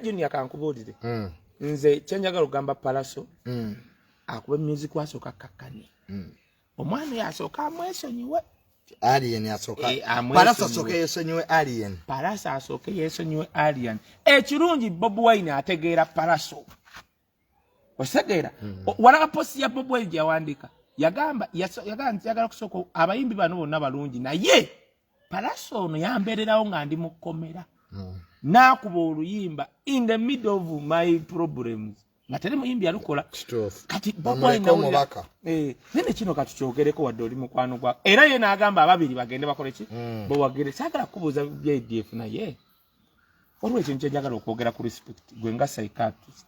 Junior kankubulire. Nze kyenjagala ogamba Palaso. Akuba music wasooka kakkanye. Omwana yasooka amwesonyiwe. Alien yasooka. Palaso asooka yesonyiwe Alien. Palaso asooka yesonyiwe Alien. Ekirungi Bob Wine ategeera Palaso. Osegeera. Walaga posti ya Bob Wine yawandika. Yagamba yagala kusooka abayimbi bano bonna balungi naye Palaso ono yambeererawo nga ndi mu kkomera. Nakuba oluyimba in the middle of my problems. Natale muyimbi alukola kati Bob Wine omubaka nene kino katuchogereko wadde oli mukwano gwa era ye naagamba ababiri bagende bakole ki bo wagere sagala kubuza BDF naye olwe kintu njagala okwogera ku respect gwe nga psychiatrist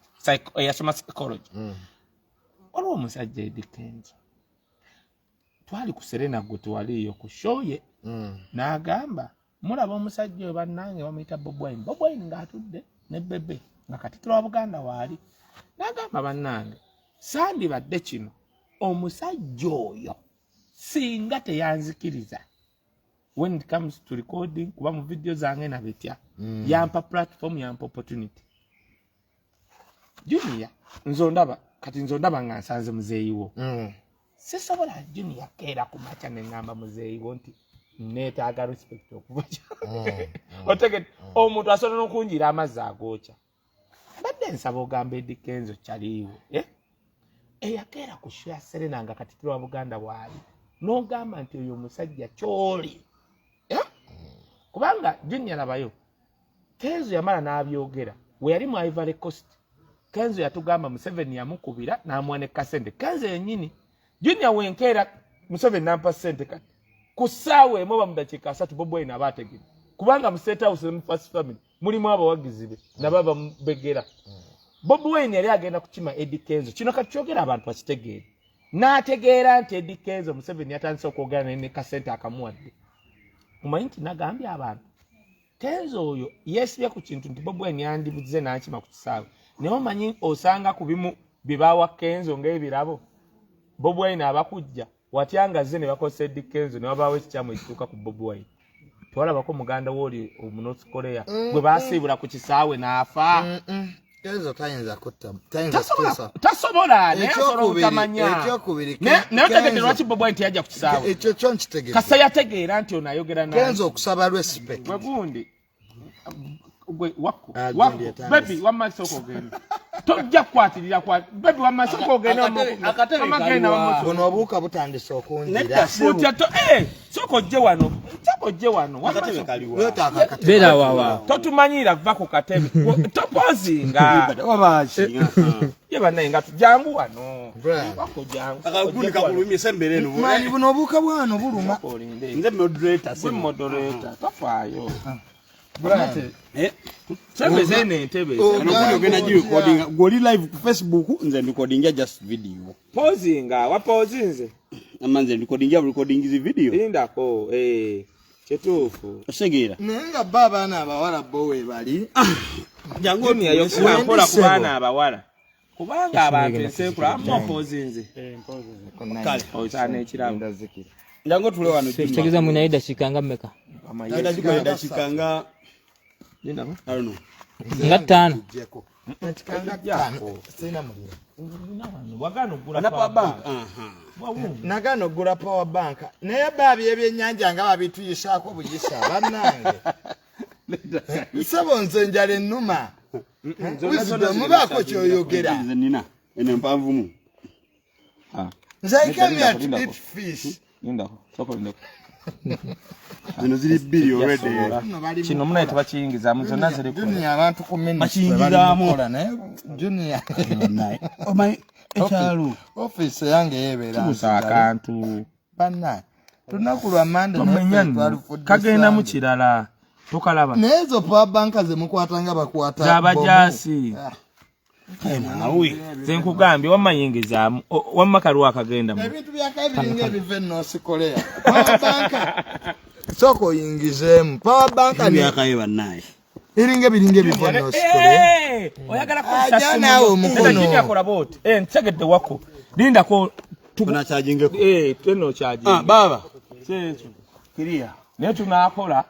yasoma psychology olwo musajja Dickens twali ku Serena gwe twaliyo ku shoye naagamba mulaba omusajja we bannange bamuyita Bob Wine ng'atudde ne bebe nga Katikkiro wa Buganda waali nagamba bannange sandi badde kino omusajja oyo singa teyanzikiriza when it comes to recording kuba mu video zange na betya yampa platform yampa opportunity Junior nzondaba nga nsanze muzeeyiwo sisobola Junior keera ku macha nengamba muzeeyiwo nti neetaaga respect okuva otege omuntu asobola n'okunjira amazzi agoocha badde nsaba ogamba Edikenzo kyaliwo eyakeera ku show ya Serena nga Katikkiro wa Buganda waali n'ogamba nti oyo omusajja kyoli kubanga Junior labayo Kenzo yamala n'abyogera we yali mu Ivory Coast Kenzo yatugamba Museveni yamukubira n'amuwaneka ssente Kenzo yennyini Junior wenkeera Museveni n'ampa ssente kati ku ssaawa emu oba mu dakiika 3 Bob Wine aba ategere kubanga mu State House mu First Family mulimu abawagizi be nabo bambegera Bob Wine yali agenda kukima Edikenzo kino kati kyogera abantu bakitegeera n'ategeera nti Edikenzo Museveni yatandise okwogera ne kasente akamuwadde omanyi nti nagambye abantu Kenzo oyo yeesibye ku kintu nti Bob Wine yandibuze n'akima ku kisaawe naye omanyi osanga ku bimu bye baawa Kenzo ng'ebirabo Bob Wine abakujja watyanga ze ne bakozesa Edikenzo ne wabaawo ekikyamu ekituuka ku Bob Wine twalabako muganda w'oli North Korea bwe baasiibula ku kisaawe n'afa Kenzo tayinza kutta tasobola naye asobola obutamanya naye otegedde lwaki Bob Wine teyajja ku kisaawe ekyo kyo nkitegeeza kasa yategeera nti ono ayogera naye Kenzo okusaba respect gwe gundi baby wamma soko genda tojja kwatirira kwa baby wamma soko genda akatebe bono obuuka butandise okunjira soko je wano akatebe kaliwa bera wawa totumanyira kuva ku katebe topozinga wabachi yeba naye nga tujangu wano bako jangu akaguni kakulumye sembere no mani buno obuuka bwano buluma nze moderator tofaayo brate sebeze ne ntebe anokuno gena ji recording goli live ku Facebook nze recording just video pozinga wapozinze amanze recording izi video indako chetufu osegera nenga baba na abawala bowe bali jangu ni ayo kukola ku bana abawala kubanga abantu ensekula amopozinze kale oyitana ekiramu ndazikira ndango tule wano Chekeza munaida shikanga mmeka aida shikanga Linda ko? I don't know. Ngatano. Chikanga jako. Sina muliro. Wagano gula power bank. Nagano gula power bank. Naye babi ebyennyanja nga babituyisako buyisa bannange. Sabo nze njale nnuma. Wisdom mubako kyoyogera. Nze nina. Ene mpanvu mu. Nze I came here to eat fish. Linda ko. Soko linda ko. Zino ziri bili already. Kino muna tebakiyingiza mu zonna ziri ku. Junior abantu ku minute. Bakiyingiramu. Junior. Omai ekyalo. Office yange yebera. Tusa akantu. Banna. Tunakulwa mande na kagenda mu kirala. Tokalaba. Nezo power bank ze mukwatanga bakwata. Zabajasi. Nawe zenkugambye wamayingizaamu wamakalu akagenda mu ebintu byakabiringa ebive noosikoleya power bank soko yingizemu power bank ni yakayeba naye iringa biringa ebive noosikoleya oyagala ko nawe omukono ndakini akola bot ntegedde wako linda ko tuna chargingeko teno charging baba sezo kiria ne tunakola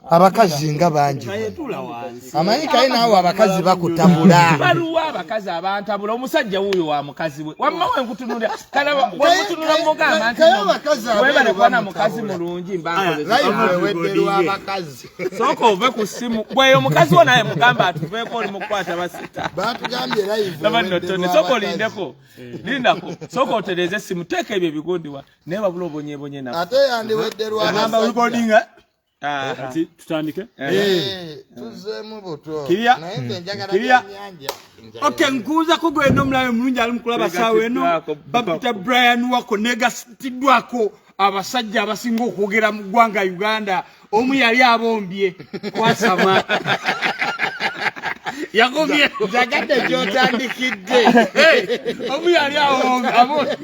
abakazi nga bangi kayetula wansi amanyi Kaye naawe abakazi bakutabula baluwa abakazi abantabula omusajja wuyo wa mukazi we wamma wenkutunulira kala wemutunula mugamba nti webale kwana mukazi mulungi live ewedderwa abakazi soko ove ku simu bweyo mukazi wo naye mugamba atuveeko oli mukwata basita batugambye live nabannotone soko olindeko lindako soko otereze essimu teeka ebyo ebigondiwa naye babula obonyebonye nabo ate yandiwedderwa namba recordinga ati tutandike tuzemu buto Kiria. naye nze njagala Kiria. byennyanja. Okay, nkuuza ko gwe no mulabe mulungi ali mukulaba saawa eno Babita Brian wako negasiddwako abasajja abasinga okwogera mu ggwanga Uganda omu yali abombye kwasama yagombye njagadde gy'otandikidde omu yali abombye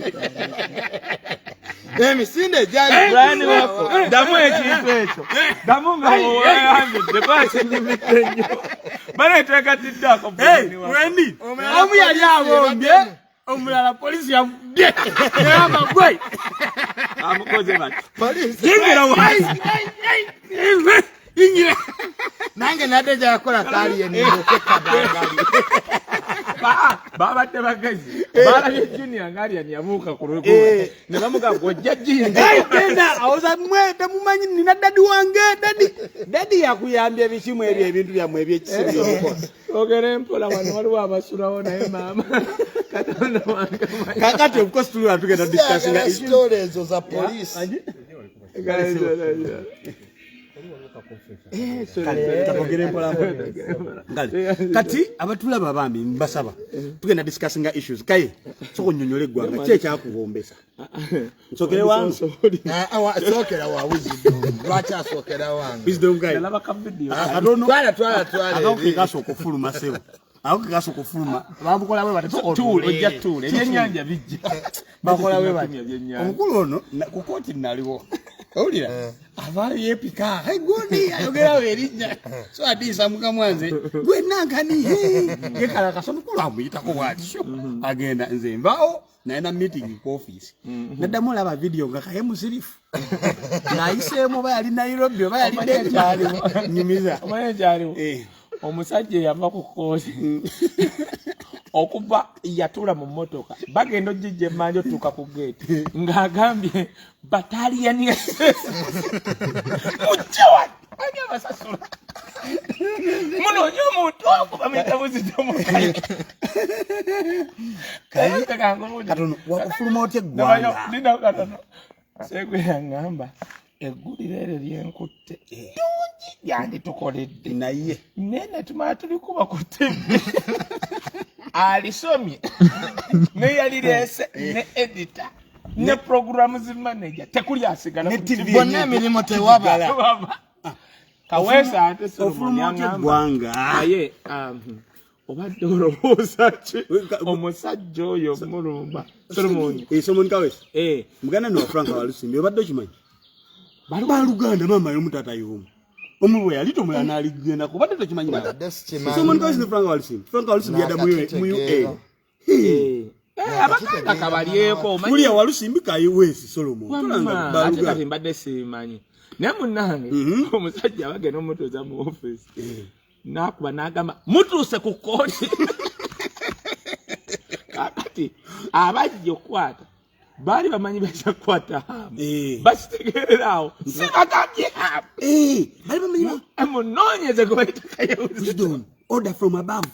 emisinde Brian wako damu ekintu ekyo damu nga weyambidde kwakinyumidde nnyo baleetwekatiddako Wendy omu yali abombye omulala polisi yavudde neyamba gwe amukoze bati yingira wansi yingira nange nadde gyayakola kaali yenokekabangali babadde bagezi balabye Junior ngaalya nyabuuka ku lugo ne bamugamba ojja jinga genda awoza mwe temumanyi nina dadi wange dadi yakuyambye ebikimu ebyo ebintu byammwe ebyekisimu byokukola ogere mpola wano waliwo abasulawo naye maama katonda wange kakati obukosi tuli tugenda discussinga story ezo za polisi kati abatulaba bambi mbasaba tugenda discussinga issues Kaye soko nnyonyola eggwanga ki ekyakubombesa nsokere wange sookera wa Wisdom lwaki asookera wange Wisdom Kaye alaba ka video twala akakukekasa okufuluma sebo akakukekasa okufuluma bamukola bwe tuule ojja tuule ebyennyanja bijja bakola bwe bati ebyennyanja omukulu ono ku kooti naliwo owulira avaayo yeepika goni ayogerawo erinnya so atiisa mukamwanze gwe nankani yekalakasa omukulu amuyitako bwatyo agenda nze nvaawo naye na meeting ku office naddamu olaba video nga Kaye musirifu ng'ayiseemu oba yali Nairobi oba yali Denkyaliwo nyumiza omanyi ekyaliwo omusajja eyava ku kooti okuva yatula mu mmotoka bagenda ojjijja emmanja otuuka ku geeti ng'agambye bataliyani mujjawa ani abasasula munoonye omuntu okuba muyita Buzidomukaye katono wakufuluma otya eggwanga nina katono seegwe yaŋŋamba egguliro eryo lyenkutte tungi yanditukoledde naye nene tumala tulikuba ku TV alisomye ne yalireese ne editor ne programs manager tekuli asigala ne TV bonna emirimu tewaba Kaweesa ate ofuluma otya eggwanga aye obadde olowooza ki omusajja oyo mulumba Solomon Solomon Kaweesa muganda no Frank Walusimbi obadde okimanyi baluganda mama y'omutata y'omu omu bwe yali tomulala n'aligenda kubadde tokimanyi Solomon Kaweesa ne Frank Walusimbi yadda mu UA abaganda kabalyeko muliya Walusimbi Kaye Wesi Solomon ate kati mbadde simanyi naye munnange omusajja abagenda omutuuza mu office nakuba n'agamba mutuuse ku kooti kakati abajja okukwata baali bamanyi bakyakwata hamu bakitegeerera awo sibagambye hamu baali bamanyi munoonyeze gwe bayita Kaye Wisdom order from above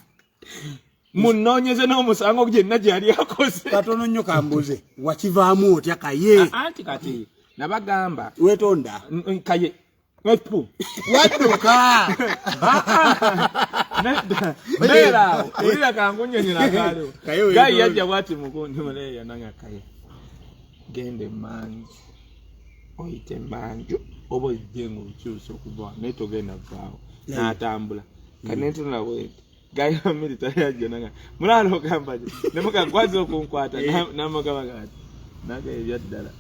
munoonyeze n'omusango gyenna gyali akoze katono nnyo kambuze wakivaamu otya Kaye anti kati nabagamba wetonda Kaye wepu wadduka Nera ulira kangunyonyera kalo gayi yajja bwati mukundi mule yananga Kaye gende manju oyite manju obo jengo kyuso kuba neto genda vaawo natambula kaneto na wete gayi military yajja nanga mulalo gambaje nemuka gwazo okunkwata namugaba gati naga ebyaddala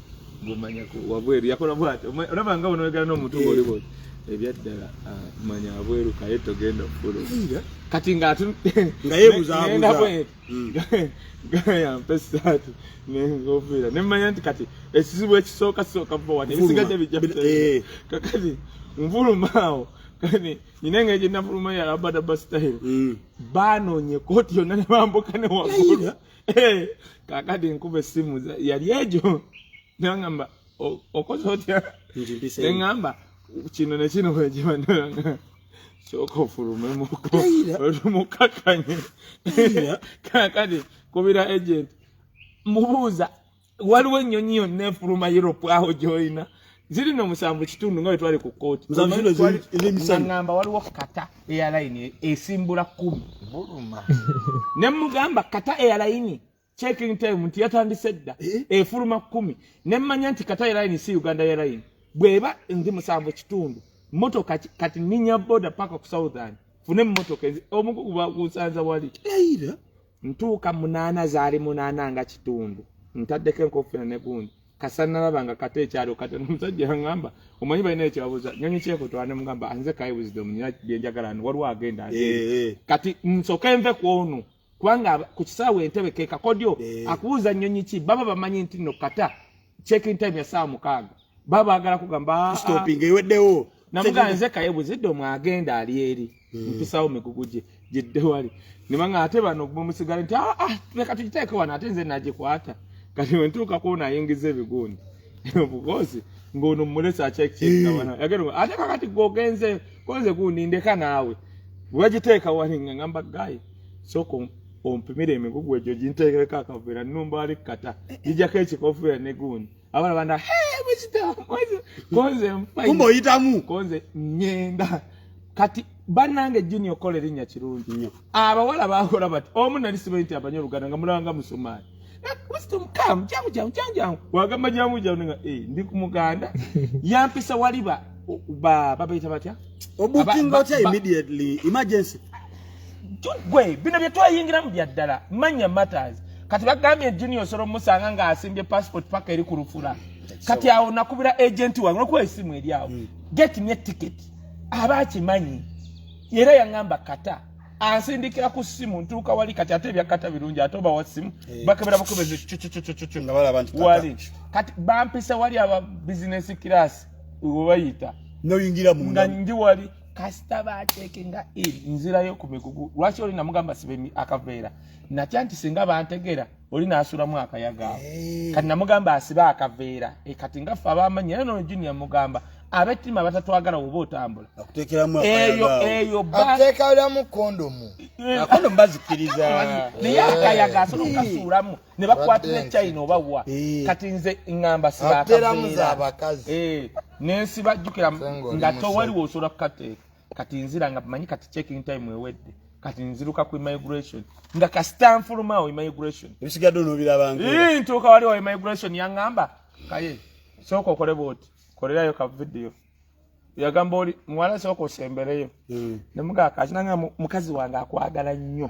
gumanya ko wabweru yakola bwati olabanga onogera n'omuntu olibo ebyaddala manya abweru Kaye togenda fulo kati ngatu ngayebuzabuza gaya mpesatu nengofira nemanya nti kati esizibu ekisooka sooka bo wati ebisigadde bijja kakati nvulumaawo kani ninenge je navuluma ya labada bastyle bano nye koti yonna ne bambuka ne waggulu kakati nkube simu yali ejo nangamba okoze otya ngamba kino ne kino wejibandanga choko fulume muko olumukakanye kakati kubira agent mubuuza waliwo ennyonyi yonna efuluma Europe aho joina ziri no musambu kitundu nga twali ku court ngamba waliwo kata airline esimbula 10 buluma nemugamba kata airline checking time nti yatandise dda efuluma 10 nemmanya nti kata airline si Uganda airline bweba ndi musambu kitundu motoka kati ninya boda paka ku Southern fune motoka omukuba kusanza wali ntuuka munana zaali munana nga kitundu ntaddeko enkofira ne gundi kasana nabanga kate kyalo kate omusajja ngamba omanyi balina ekyabuuza nyonyi kyeko twane mugamba anze Kaye Wisdom nya byenjagalano waliwo agenda kati nsoka enve kwonu kubanga ku kisaawe entebe keka kodyo akubuuza nyonyi ki baba bamanyi nti no kata checking time ya saa 6 baba agala kugamba stopping eweddewo namugamba nze Kaye Wisdom agenda ali eri mpisaawo meguguje jidde wali nimanga ate bano bumusigala nti leka tujiteeke wana ate nze nagikwata kati wentuuka kuona ayingiza ebigundi bukozi ngono mmulesa check nawana yagero ate kakati gogenze konze kunindeka naawe wagiteeka wali ngamba gayi soko ompimire emigugu ejo ginteekeka akavera nnumba ali kata gijako ekikofira ne gundi abana banda konze kumbo oyitamu konze nyenda kati banange Junior Kole linya kirungi nnyo abawala bakola bati omu nali sibainti abanyoluganda nga mulanga musomali Wisdom kam jangu wagamba jamu nga ndi ku Muganda yampisa waliba baba bayita batya obukinga otya immediately emergency gwe bino bye twayingira mu byaddala manya matters kati bagambye Junior soro musanga nga asimbye passport paka eri ku Rufula kati awo nakubira agent wange okuwa esimu eri awo get me ticket abakimanyi era yangamba kata ansindikira ku simu ntuuka wali kati ate byakata birungi atoba wa simu bakebera bakobeze chuchuchuchuchu nga bala abantu wali kati bampisa wali aba business class ubayita no yingira mu nga ndi wali customer checking nzira yo kumigugu lwaki oli namugamba sibe akaveera natyanti singa bantegera oli nasula mu akayaga kati namugamba asiba akaveera kati ngafa abamanya no Junior mugamba abetima batatwagala oba otambula akutekeramu eyo atekala mu kondomu kondomu bazikiriza naye akayaga asobola okukasuulamu ne bakwatira China oba wa kati nze ngamba siba nensi bajjukira nga towaliwo osobola kukateeka kati nzira nga manyi kati checking time ewedde kati nziruka ku immigration nga kastanfulumaawo immigration ebisigadde onobirabanga ntuuka waliwo immigration yangamba Kaye sooka okole bwoti kolerayo ka video yagamba oli mwala soko sembereyo nemuga kakinanga mukazi wange akwagala nnyo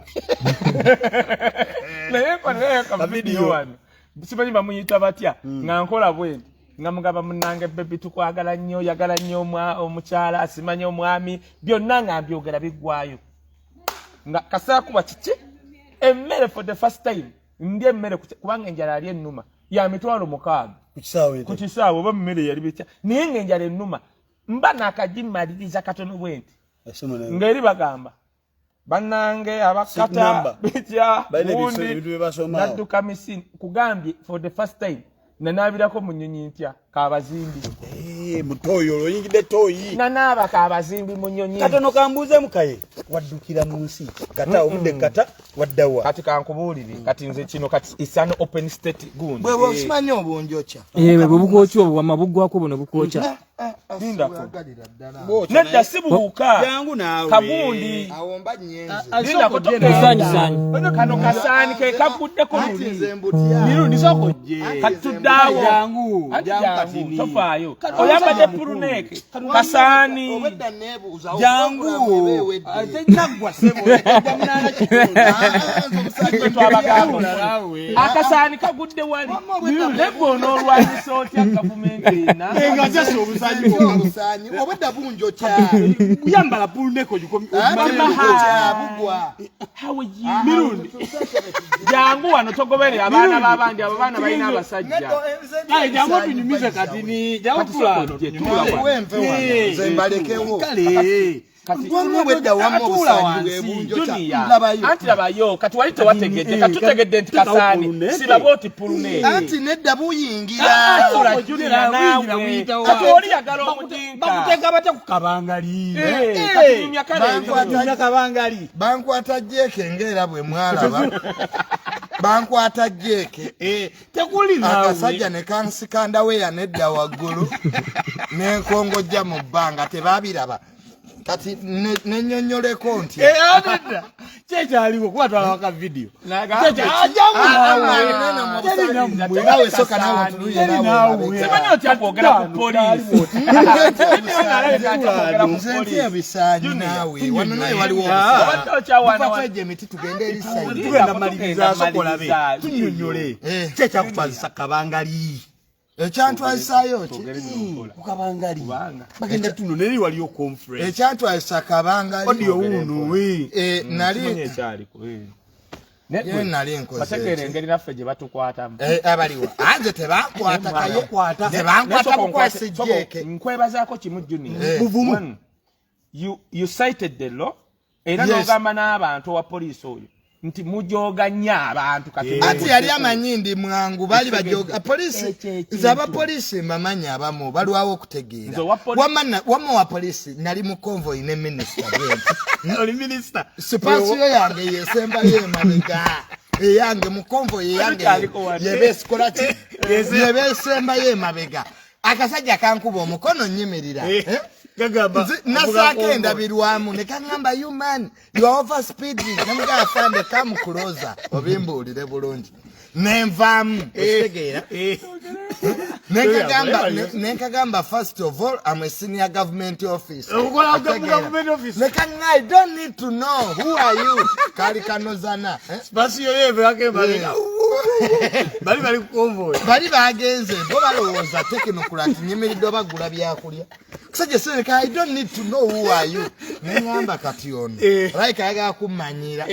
naye kolerayo ka video wano simanyi bamuyita batya nga nkola bwendi nga mugaba munange baby tukwagala nnyo yagala nnyo omukyala asimanyi omwami byonna nga mbyogera bigwayo nga kasaa kuba kiki emmere for the first time ndi emmere kubanga enjala ali ennuma ya mitwalo 6 ku kisaawe oba mmere yali bitya naye ng'enjala ennuma mba nakagimaliriza katono bwenti ng'eri bagamba bannange abakata bitya bundi nadduka misini kugambye for the first time nanaabirako mu nnyonyi ntya kaabazimbi mutoyi olwoyingidde toyi nanaaba kaabazimbi mu nnyonyi katono kambuuze Kaye waddukira mu nsi kata obudde kata waddawa kati kankubuulire kati nze kino kati isano open state gundi bwe bosimanyi obunjocha bwe bukoocha obwo amabuggwako buno bukoocha lindako nedda sibuuka jangu naawe kagundi awomba nyenze lindako Saani. kano kasaani ke kabuddeko Mirundi sokojje kati tuddaawo jangu jangu tofaayo oyambadde puruneke kasaani obedda nebuuza jangu ate naggwa sebo munana akasaani kagudde wali nebbo onoolwanyisa otya gavumenti ena enga jase obusani obusanyi obadda bunjo kya yambala puluneko juko bugwa hawe Mirundi jangu wano togobere abaana babandi abo baana balina abasajja jangu tunyumize kati ni jangu tula zembalekewo kale wedda wamu obusanyi bwebunjo anti labayo kati wali tewategedde katutegedde nti kasaani sibaboti pulune anti nedda buyingira kati oli yagala omujinka bakutenga bata kukabangali kabangali bankwata jeke ngera bwe mwalaba bankwata jeke tekuli nawe akasajja ne kansikanda we yanedda waggulu n'enkongojja mu bbanga tebabiraba kati nenyonyoleko nti adada chekyaliwo kuba twalawaka video nawe soka nawe ntuluye nawe simanyi otya kwogera ku poliisi nze ntya bisaanyi nawe wano naye waliwo obusaanyi emiti tugende eri sayidi tugenda maliriza sokolabe tunyonyole kyekyakupazisa kabangali ekyantwalisaayo ki kukabangali bagenda tuno neri waliyo conference ekyantwalisa kabangali odiyo wuno nali nkoze bategeera engeri naffe gye batukwatamu abaliwa anze tebankwata tebankwata bukwasi jeke nkwebazaako kimu Junior you cited the law era n'ogamba n'abantu owa poliisi oyo nti mujoga nnyo abantu kati ati yali amanyindi mwangu bali bajoga polisi zaba polisi mamanyi abamu balwawo okutegeera wamma wa polisi nali mu convoy ne minister oli minister sipasiyo yange yesemba yemabega eyange mu convoy yange yebesikola ki yebesemba yemabega akasajja kankuba omukono nyimirira nasake ndabirwamu nekangamba you man you are over speeding namuga afande come closer obimbuulire bulungi nenvamu otegeera nekagamba first of all I'm a senior government officer nekanga I don't need to know who are you kali kanozana spasiyo yeve akembalega bali kukonvoy bali bagenze bo balowooza tekinokulati nyimiridde bagula byakulya kusajja seneka I don't need to know who are you nengamba kati ono like ayagala kumanyira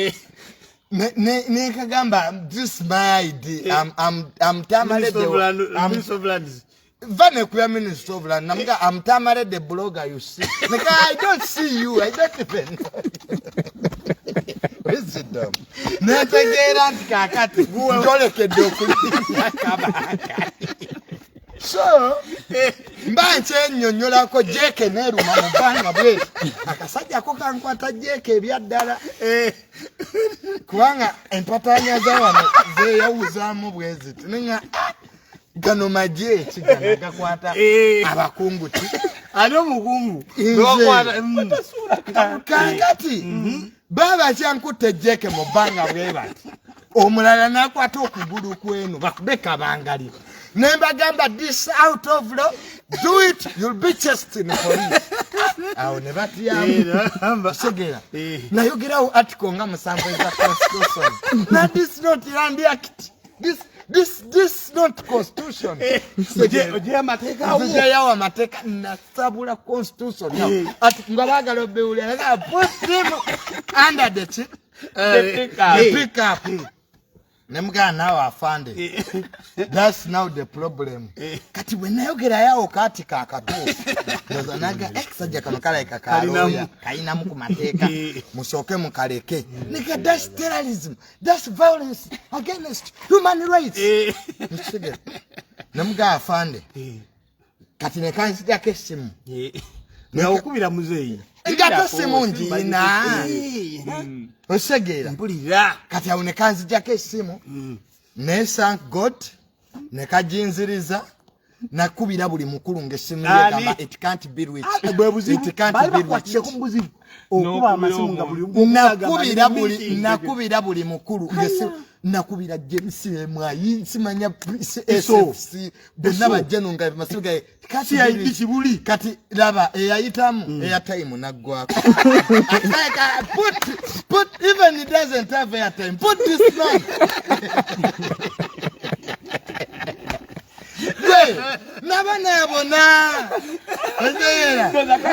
nekagamba this my ID I'm tamarede vane kuya minister of land namuga I'm tamarede blogger you see neka I don't see you I don't even know wisdom netegeera nti kakati ntolekedde okulinya kabanga so mba nkyennyonnyolako jeke neeruma mu bbanga bwe akasajjako kankwata jeke ebyaddala kubanga empataanya za wano zeeyawuzaamu bwe ziti nenya gano magye kigana gakwata abakungu ti ani omukungu kankati baba kyankutte jeke mu bbanga bwe bati omulala nakwata okugulu kwenu bakube kabangali nembagamba this out of law do it you'll be chased in police awo ne batyamu segera nayogerawo article nga musanvu eza constitution na this not land act this not constitution ojeya mateeka yawo amateeka nasabula constitution ati nga bagala obewulira put him under the pick up nemugana nawe afande that's now the problem kati bwenayogera yawo kati kakatuufu nozanaga ekisajja kano kalaika kaloya kalinamu ku mateeka musooke mukaleke nika that's terrorism that's violence against human rights nemuga afande kati nekanzijako essimu nawokubira muzeeyi ngato simu njiina osegeera mpulira kati awo nekanzijako essimu ne thank God nekajinziriza nakubira buli mukulu ng'essimu yegamba it can't be reached it can't be reached okuba amasimu nga buli nakubira buli mukulu ng'essimu nakubira James mwayi simanya SFC bonna bajjano nga masimu ga kibuli kati laba eyayitamu airtime naggwako put even it doesn't have airtime put this man nabona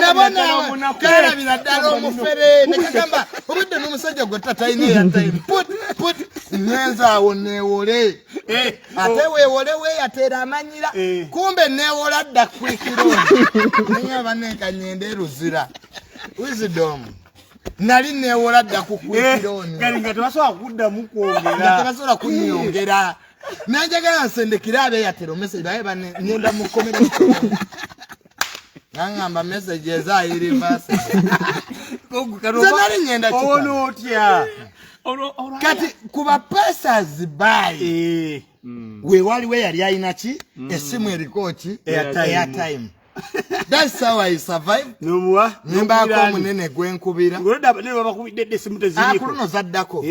Nabona kala binadalo mufere nekagamba obudde n'omusajja gwe tataine ya time put nyenza wonewole ate wewole we yatera amanyira kumbe newola dda kwikiro nenya baneka nyende ruzira wisdom nali newola dda kukwikiro kali ngatabasobola kuddamu kwongera ngatabasobola kunyongera nanjagala nsendekira abe yatero message baye bane nyenda mu comment ngamba message ezayiri basi zanali nyenda onotya kati kuba pesa zibai we wali we yali ayina ki esimu erikoki airtime that's how I survive nomwa nemba ko munene gwenkubira ngoda bane babakubidde esimu teziri kuno zaddako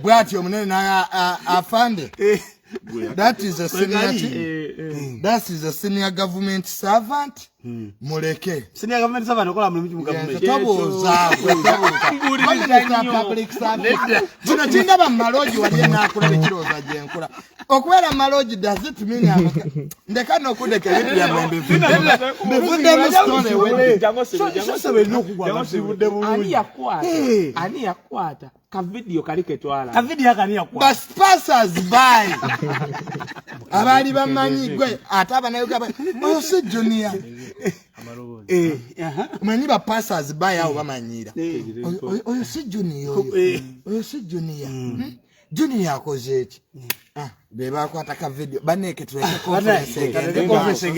bwati omunene na afande that is a senior that is a senior government servant muleke senior government servant okola mu government toboza public service zino chindaba maloji wali nakula ekiroza gyenkula okwera maloji does it mean ndeka nokudeke bitu ya mwembe mbevude mu story wele so beli okugwa basibude bulungi ani yakwata ka video kalike twala ka video akani yakwata bas passers by abali bamanyi gwe ataba nayo gaba oyo si junior mani ba passers by abo bamanyira oyo si junior oyo si junior junior akoze eki beba kwata ka video baneke tuleke conference